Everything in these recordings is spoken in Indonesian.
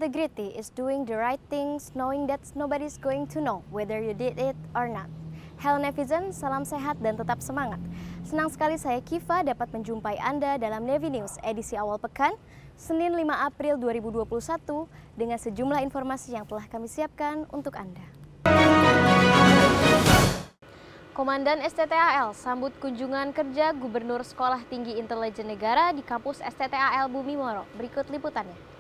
integrity is doing the right things knowing that nobody's going to know whether you did it or not. Hello Nevizen, salam sehat dan tetap semangat. Senang sekali saya Kiva dapat menjumpai Anda dalam Nevi News edisi awal pekan, Senin 5 April 2021 dengan sejumlah informasi yang telah kami siapkan untuk Anda. Komandan STTAL sambut kunjungan kerja Gubernur Sekolah Tinggi Intelijen Negara di kampus STTAL Bumi Moro. Berikut liputannya.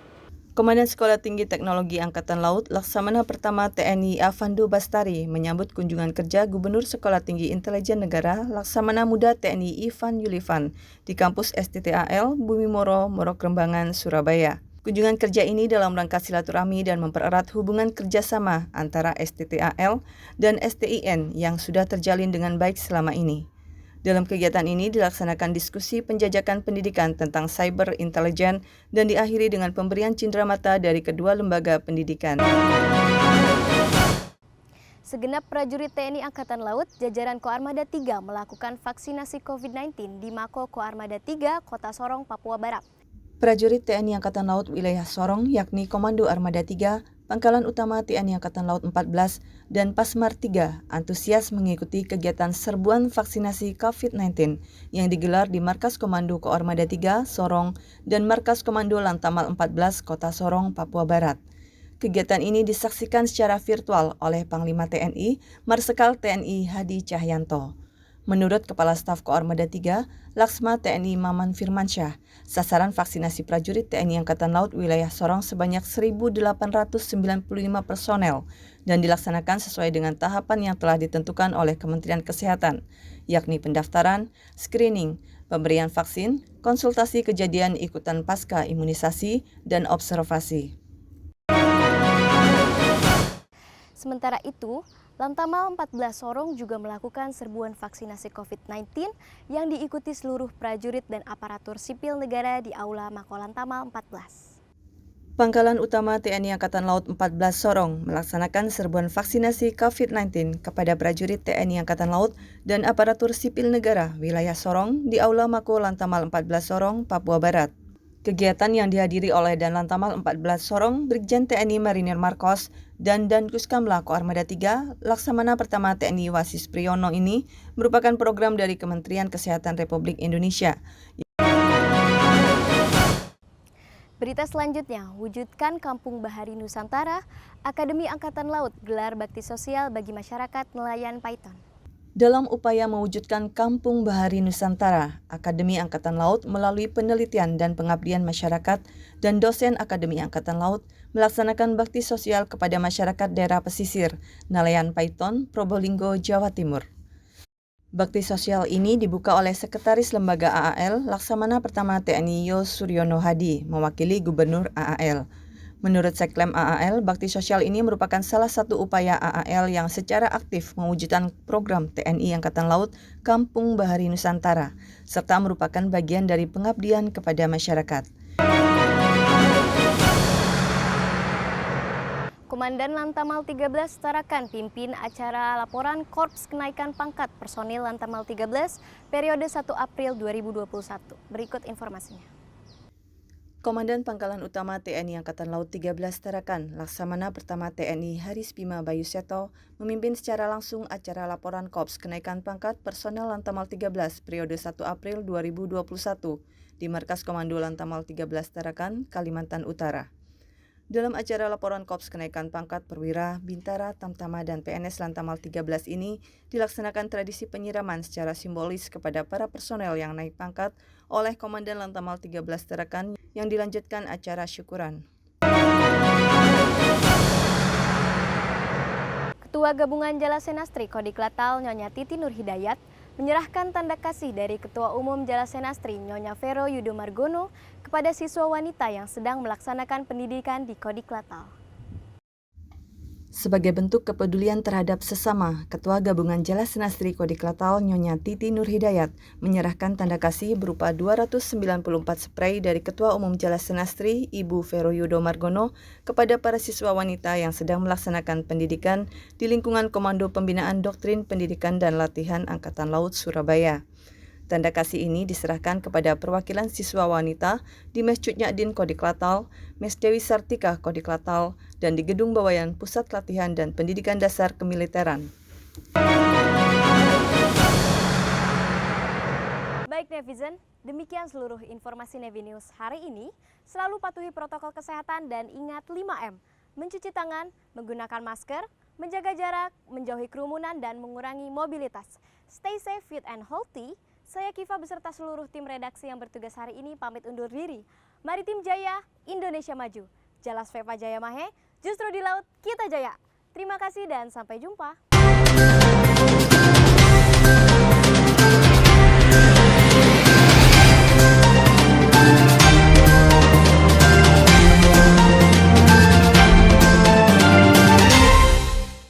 Komandan Sekolah Tinggi Teknologi Angkatan Laut Laksamana Pertama TNI Avandu Bastari menyambut kunjungan kerja Gubernur Sekolah Tinggi Intelijen Negara Laksamana Muda TNI Ivan Yulivan di kampus STTAL Bumi Moro, Morok-Rembangan, Surabaya. Kunjungan kerja ini dalam rangka silaturahmi dan mempererat hubungan kerjasama antara STTAL dan STIN yang sudah terjalin dengan baik selama ini. Dalam kegiatan ini dilaksanakan diskusi penjajakan pendidikan tentang cyber intelligence dan diakhiri dengan pemberian cindramata dari kedua lembaga pendidikan. Segenap prajurit TNI Angkatan Laut jajaran Koarmada 3 melakukan vaksinasi COVID-19 di Mako Koarmada 3, Kota Sorong, Papua Barat. Prajurit TNI Angkatan Laut wilayah Sorong yakni Komando Armada 3, Pangkalan Utama TNI Angkatan Laut 14, dan Pasmar 3 antusias mengikuti kegiatan serbuan vaksinasi COVID-19 yang digelar di Markas Komando Koarmada 3, Sorong, dan Markas Komando Lantamal 14, Kota Sorong, Papua Barat. Kegiatan ini disaksikan secara virtual oleh Panglima TNI, Marsikal TNI Hadi Cahyanto. Menurut Kepala Staf Koarmada 3, Laksma TNI Maman Firmansyah, sasaran vaksinasi prajurit TNI Angkatan Laut wilayah Sorong sebanyak 1.895 personel dan dilaksanakan sesuai dengan tahapan yang telah ditentukan oleh Kementerian Kesehatan, yakni pendaftaran, screening, pemberian vaksin, konsultasi kejadian ikutan pasca imunisasi, dan observasi. Sementara itu, Lantamal 14 Sorong juga melakukan serbuan vaksinasi COVID-19 yang diikuti seluruh prajurit dan aparatur sipil negara di Aula Mako Lantamal 14. Pangkalan Utama TNI Angkatan Laut 14 Sorong melaksanakan serbuan vaksinasi COVID-19 kepada prajurit TNI Angkatan Laut dan aparatur sipil negara wilayah Sorong di Aula Mako Lantamal 14 Sorong, Papua Barat. Kegiatan yang dihadiri oleh Dan Lantamal 14 Sorong, Brigjen TNI Marinir Markos, dan Dankuskamla Koarmada 3, Laksamana Pertama TNI Wasis Priyono ini merupakan program dari Kementerian Kesehatan Republik Indonesia. Berita selanjutnya, wujudkan Kampung Bahari Nusantara, Akademi Angkatan Laut gelar bakti sosial bagi masyarakat nelayan Python. Dalam upaya mewujudkan Kampung Bahari Nusantara, Akademi Angkatan Laut melalui penelitian dan pengabdian masyarakat dan dosen Akademi Angkatan Laut melaksanakan bakti sosial kepada masyarakat daerah pesisir, Nelayan Python, Probolinggo, Jawa Timur. Bakti sosial ini dibuka oleh Sekretaris Lembaga AAL Laksamana Pertama TNI Yos Suryono Hadi, mewakili Gubernur AAL. Menurut Seklem AAL, bakti sosial ini merupakan salah satu upaya AAL yang secara aktif mewujudkan program TNI Angkatan Laut Kampung Bahari Nusantara, serta merupakan bagian dari pengabdian kepada masyarakat. Komandan Lantamal 13 Tarakan pimpin acara laporan Korps Kenaikan Pangkat Personil Lantamal 13 periode 1 April 2021. Berikut informasinya. Komandan Pangkalan Utama TNI Angkatan Laut 13 Tarakan, Laksamana Pertama TNI Haris Bima Bayuseto, memimpin secara langsung acara laporan Korps Kenaikan Pangkat Personel Lantamal 13 periode 1 April 2021 di Markas Komando Lantamal 13 Tarakan, Kalimantan Utara. Dalam acara laporan Korps Kenaikan Pangkat Perwira, Bintara, Tamtama, dan PNS Lantamal 13 ini dilaksanakan tradisi penyiraman secara simbolis kepada para personel yang naik pangkat oleh Komandan Lantamal 13 Tarakan yang dilanjutkan acara syukuran. Ketua Gabungan Jalasenastri Kodiklatal Nyonya Titi Nurhidayat menyerahkan tanda kasih dari Ketua Umum Jalasenastri Nyonya Vero Yudomargono kepada siswa wanita yang sedang melaksanakan pendidikan di Kodiklatal. Sebagai bentuk kepedulian terhadap sesama, Ketua Gabungan Jalasenastri Kodiklatal Nyonya Titi Nurhidayat menyerahkan tanda kasih berupa 294 spray dari Ketua Umum Jalasenastri Ibu Vero Yudomargono kepada para siswa wanita yang sedang melaksanakan pendidikan di lingkungan Komando Pembinaan Doktrin Pendidikan dan Latihan Angkatan Laut Surabaya. Tanda kasih ini diserahkan kepada perwakilan siswa wanita di Mes Cut Nyadin Kodiklatal, Mes Dewi Sartika Kodiklatal, dan di Gedung Bawayan Pusat Latihan dan Pendidikan Dasar Kemiliteran. Baik netizen, demikian seluruh informasi Nevi News hari ini. Selalu patuhi protokol kesehatan dan ingat 5M. Mencuci tangan, menggunakan masker, menjaga jarak, menjauhi kerumunan, dan mengurangi mobilitas. Stay safe, fit, and healthy. Saya Kiva beserta seluruh tim redaksi yang bertugas hari ini pamit undur diri. Maritim Jaya, Indonesia Maju. Jelas Veva Jaya Mahe, justru di laut kita jaya. Terima kasih dan sampai jumpa.